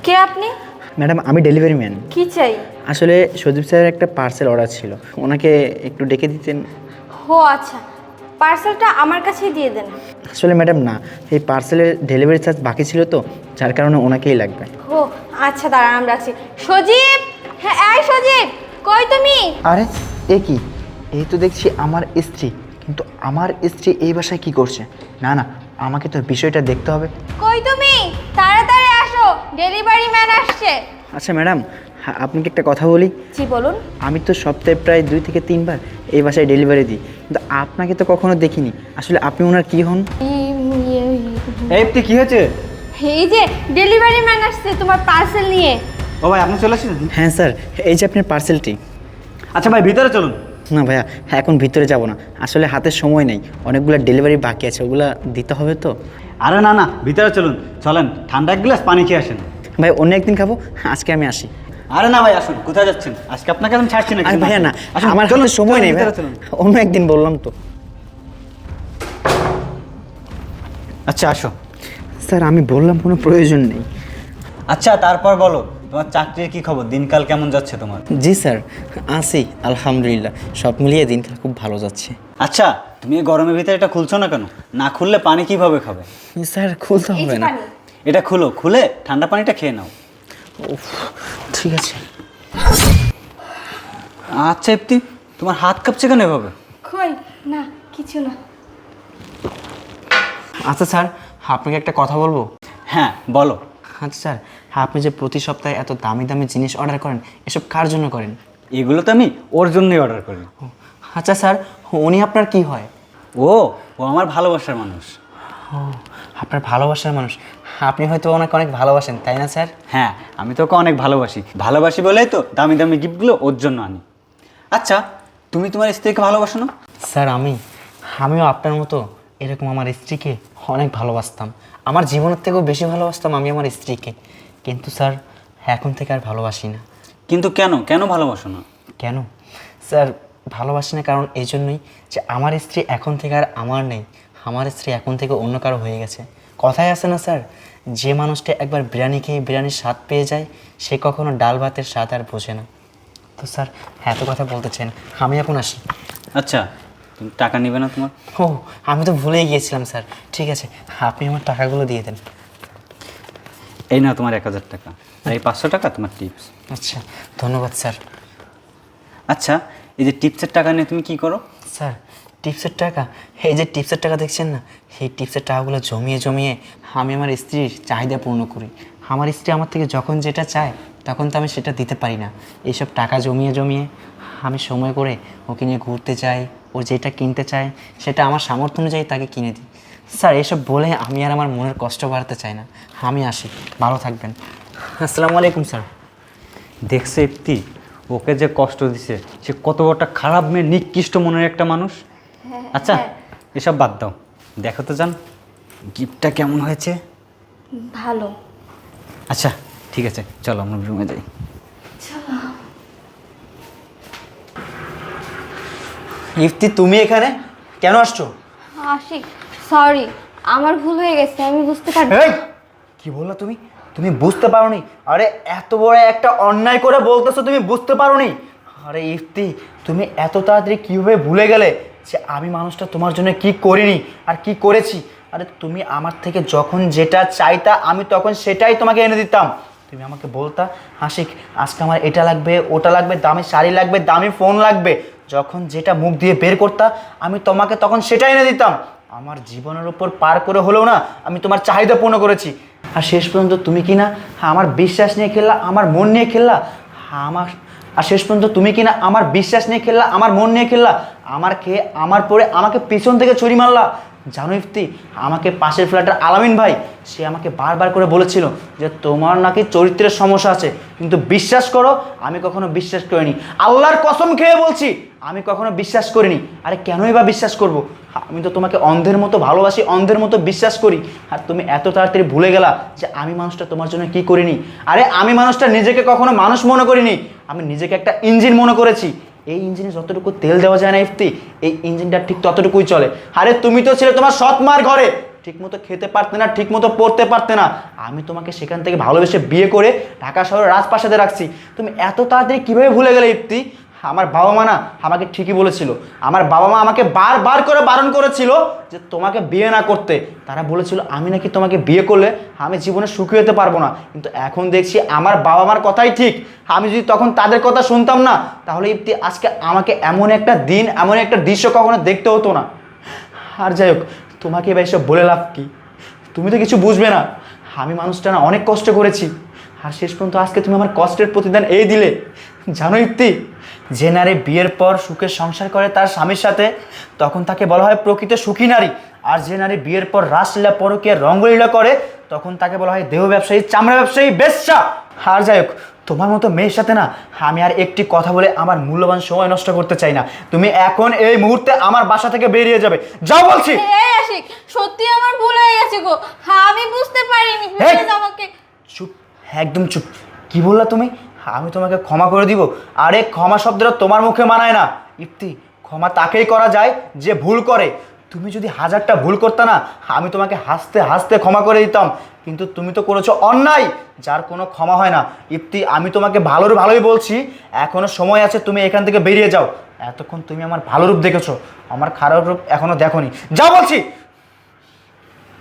কে আপনি? ম্যাডাম আমি delivery man. কি চাই? আসলে সজীব স্যারের একটা পার্সেল অর্ডার ছিল, ওনাকে একটু ডেকে দিতেন। ও আচ্ছা, পার্সেলটা আমার কাছেই দিয়ে দেন। আসলে ম্যাডাম না, এই পার্সেলের ডেলিভারি চার্জ বাকি ছিল তো, যার কারণে ওনাকেই লাগবে। ও আচ্ছা, দাঁড়ান আমি রাখছি। সজীব, হ্যাঁ এই সজীব, কই তুমি? আরে এ কি, এই তো দেখছি আমার স্ত্রী, কিন্তু আমার স্ত্রী এই বাসায় কি করছে? না না, আমাকে তো বিষয়টা দেখতে হবে। কই তুমি? তাড়াতাড়ি আসো, ডেলিভারি ম্যান আসছে। আচ্ছা ম্যাডাম, আপনাকে একটা কথা বলি। জি বলুন। আমি তো সপ্তাহে প্রায় 2 থেকে 3 বার এই বাসায় ডেলিভারি দিই, কিন্তু আপনাকে তো কখনো দেখিনি। আসলে আপনি ওনার কি হন? এই তুই কি হয়েছে? এই যে ডেলিভারি ম্যান আসছে তোমার পার্সেল নিয়ে। ও ভাই আপনি চলে আসছেন? হ্যাঁ স্যার, এই যে আপনার পার্সেলটি। আচ্ছা ভাই ভিতরে চলুন। না ভাইয়া, এখন ভিতরে যাব না, আসলে হাতে সময় নেই, অনেকগুলো ডেলিভারি বাকি আছে, ওগুলো দিতে হবে তো। আরে না না, ভিতরে চলুন, চলেন ঠান্ডা এক গ্লাস পানি খেয়ে আসেন। ভাই অন্য একদিন খাবো, আজকে আমি আসি। আরে না ভাই আসুন, কোথায় যাচ্ছেন? আজকে আপনাকে আমি ছাড়ছি না। আরে ভাইয়া না, আসুন, আমার চলুন, হাতে সময় চলুন, নেই ভিতরে ভাইয়া, চলুন। অন্য একদিন বললাম তো। আচ্ছা আসো। স্যার আমি বললাম কোনো প্রয়োজন নেই। আচ্ছা তারপর বলো, তোমার চাকরির কি খবর? দিনকাল কেমন যাচ্ছে তোমার? জি স্যার, আছি আলহামদুলিল্লাহ, সব মিলিয়ে দিনকাল খুব ভালো যাচ্ছে। আচ্ছা তুমি এই গরমের ভিতরে এটা খুলছো না কেন? না খুললে পানি কিভাবে খাবে? স্যার খুলতে এই হবে যে না। পানি। এটা খুলো, খুলে ঠান্ডা পানিটা খেয়ে নাও। উফ, ঠিক আছে। আচ্ছা ইপ্তি, তোমার হাত কাঁপছে কেন এভাবে? কই না, কিছু না। আচ্ছা স্যার, আপনাকে একটা কথা বলবো। হ্যাঁ বলো। আচ্ছা স্যার, আপনি যে প্রতি সপ্তাহে এত দামি দামি জিনিস অর্ডার করেন, এসব কার জন্য করেন? এগুলো তো আমি ওর জন্যই অর্ডার করি। আচ্ছা স্যার, উনি আপনার কি হয়? ও ও আমার ভালোবাসার মানুষ। ও, আপনার ভালোবাসার মানুষ। আপনি হয়তো ওনাকে অনেক ভালোবাসেন, তাই না স্যার? হ্যাঁ আমি তোকে অনেক ভালোবাসি, ভালোবাসি বলেই তো দামি দামি গিফটগুলো ওর জন্য আনি। আচ্ছা তুমি তোমার স্ত্রীকে ভালোবাসো না? স্যার আমিও আপনার মতো এরকম আমার স্ত্রীকে অনেক ভালোবাসতাম, আমার জীবনের থেকেও বেশি ভালোবাসতাম আমি আমার স্ত্রীকে, কিন্তু স্যার এখন থেকে আর ভালোবাসি না। কিন্তু কেন কেন ভালোবাসো না? কেন স্যার ভালোবাসি না? কারণ এই জন্যই যে আমার স্ত্রী এখন থেকে আর আমার নেই, আমার স্ত্রী এখন থেকে অন্য কারো হয়ে গেছে। কথায় আছে না স্যার, যে মানুষটা একবার বিরিয়ানি খেয়ে বিরিয়ানির স্বাদ পেয়ে যায়, সে কখনো ডাল ভাতের স্বাদ আর বোঝে না। তো স্যার এত কথা বলতেছেন, আমি এখন আসি। আচ্ছা তুমি টাকা নেবে না তোমার? ও, আমি তো ভুলেই গিয়েছিলাম স্যার। ঠিক আছে, আপনি আমার টাকাগুলো দিয়ে দেন। এই না তোমার 1000 টাকা, আর এই 500 টাকা তোমার টিপস। আচ্ছা ধন্যবাদ স্যার। আচ্ছা এই যে টিপসের টাকা নিয়ে তুমি কি করো? স্যার টিপসের টাকা, এই যে টিপসের টাকা দেখছেন না, এই টিপসের টাকাগুলো জমিয়ে জমিয়ে আমি আমার স্ত্রীর চাহিদা পূর্ণ করি। আমার স্ত্রী আমার থেকে যখন যেটা চায় তখন তো আমি সেটা দিতে পারি না, এইসব টাকা জমিয়ে জমিয়ে আমি সময় করে ওকে নিয়ে ঘুরতে চাই, ও যেটা কিনতে চায় সেটা আমার সামর্থ্য অনুযায়ী তাকে কিনে দিই। স্যার এসব বলে আমি আর আমার মনের কষ্ট বাড়াতে চাই না, আমি আসি, ভালো থাকবেন। আসসালামু আলাইকুম স্যার। দেখছে ইপ্তি, ওকে যে কষ্ট দিছে, সে কত বড়টা খারাপ মেয়ে, নিকৃষ্ট মনের একটা মানুষ। আচ্ছা এসব বাদ দাও, দেখো তো জান গিফটটা কেমন হয়েছে। ভালো। আচ্ছা ঠিক আছে, চলো আমরা রুমে যাই। ইফতি তুমি এখানে কেন আসছো? আশিক, সরি, আমার ভুল হয়ে গেছে, আমি বুঝতে পারি। এই কি বললা তুমি? তুমি বুঝতে পারোনি? আরে এত বড় একটা অন্যায় করে বলতেছো তুমি বুঝতে পারোনি? আরে ইফতি, তুমি এত তাড়াতাড়ি কীভাবে ভুলে গেলে যে আমি মানুষটা তোমার জন্য কি করিনি আর কি করেছি? আরে তুমি আমার থেকে যখন যেটা চাইতা আমি তখন সেটাই তোমাকে এনে দিতাম। তুমি আমাকে বলতা আশিক আজকে আমার এটা লাগবে ওটা লাগবে, দামি শাড়ি লাগবে, দামি ফোন লাগবে, যখন যেটা মুখ দিয়ে বের করতা আমি তোমাকে তখন সেটাই এনে দিতাম। আমার জীবনের উপর পার করে হলেও না আমি তোমার চাহিদা পূর্ণ করেছি, আর শেষ পর্যন্ত তুমি কি না আমার বিশ্বাস নিয়ে খেললা, আমার মন নিয়ে খেললা। আর শেষ পর্যন্ত তুমি কি না আমার বিশ্বাস নিয়ে খেললা, আমার মন নিয়ে খেললা, আমার খেয়ে আমার পরে আমাকে পিছন থেকে ছুরি মারলা। জানো ইফতি, আমাকে পাশের ফ্ল্যাটের আলামিন ভাই সে আমাকে বারবার করে বলেছিল যে তোমার নাকি চরিত্রের সমস্যা আছে, কিন্তু বিশ্বাস করো আমি কখনো বিশ্বাস করিনি, আল্লাহর কসম খেয়ে বলছি আমি কখনো বিশ্বাস করিনি। আরে কেনই বা বিশ্বাস করব? আমি তো তোমাকে অন্ধের মতো ভালোবাসি, অন্ধের মতো বিশ্বাস করি, আর তুমি এত তাড়াতাড়ি ভুলে গেলা যে আমি মানুষটা তোমার জন্য কি করিনি। আরে আমি মানুষটা নিজেকে কখনো মানুষ মনে করিনি, আমি নিজেকে একটা ইঞ্জিন মনে করেছি। এই ইঞ্জিনে যতটুকু তেল দেওয়া যায় না ইফতি, এই ইঞ্জিনটা ঠিক ততটুকুই চলে। আরে তুমি তো ছিলে তোমার সৎ মার ঘরে, ঠিকমতো খেতে পারতে না, ঠিকমতো পড়তে পারতে না। আমি তোমাকে সেখান থেকে ভালোবেসে বিয়ে করে ঢাকা শহরের রাজপ্রাসাদে রাখছি। তুমি এত তাড়াতাড়ি কীভাবে ভুলে গেলে ইপ্তি? আমার বাবা মা না আমাকে ঠিকই বলেছিল। আমার বাবা মা আমাকে বারবার করে বারণ করেছিল যে তোমাকে বিয়ে না করতে। তারা বলেছিল আমি নাকি তোমাকে বিয়ে করলে আমি জীবনে সুখী হতে পারবো না। কিন্তু এখন দেখছি আমার বাবা মার কথাই ঠিক। আমি যদি তখন তাদের কথা শুনতাম না, তাহলে ইপ্তি আজকে আমাকে এমন একটা দিন, এমন একটা দৃশ্য কখনো দেখতে হতো না। আর যাই হোক, তোমাকে এবার এসব বলে লাভ কি? তুমি তো কিছু বুঝবে না। আমি মানুষটা না অনেক কষ্ট করেছি, আর শেষ পর্যন্ত আজকে তুমি আমার কষ্টের প্রতিদান এই দিলে। জানো ইপ্তি, যে নারী বিয়ের পর সুখের সংসার করে তার স্বামীর সাথে, তখন তাকে বলা হয় প্রকৃত সুখী নারী। আর যে নারী বিয়ের পর রাসলীলা, পরকীয়া, রঙ্গলীলা করে, তখন তাকে বলা হয় দেহ ব্যবসায়ী, চামড়া ব্যবসায়ী, বেশ্যা। আর যাই হোক, তোমার মতো মেয়ের সাথে না আমি আর একটি কথা বলে আমার মূল্যবান সময় নষ্ট করতে চাই না। তুমি এখন এই মুহূর্তে আমার বাসা থেকে বেরিয়ে যাবে, যাও বলছি। এই আশিক, সত্যি আমার ভুল হয়ে গেছে গো। হ্যাঁ, আমি বুঝতে পারিনি, প্লিজ আমাকে। চুপ, একদম চুপ। কি বললা তুমি? আমি তোমাকে ক্ষমা করে দিব? আরে ক্ষমা শব্দটা তোমার মুখে মানায় না ইপ্তি। ক্ষমা তাকেই করা যায় যে ভুল করে। তুমি যদি হাজারটা ভুল করতে না, আমি তোমাকে হাসতে হাসতে ক্ষমা করে দিতাম। কিন্তু তুমি তো করেছো অন্যায়, যার কোনো ক্ষমা হয় না। ইপ্তি, আমি তোমাকে ভালোই বলছি, এখনো সময় আছে, তুমি এখান থেকে বেরিয়ে যাও। এতক্ষণ তুমি আমার ভালো রূপ দেখেছো, আমার খারাপ রূপ এখনো দেখোনি। যাও বলছি।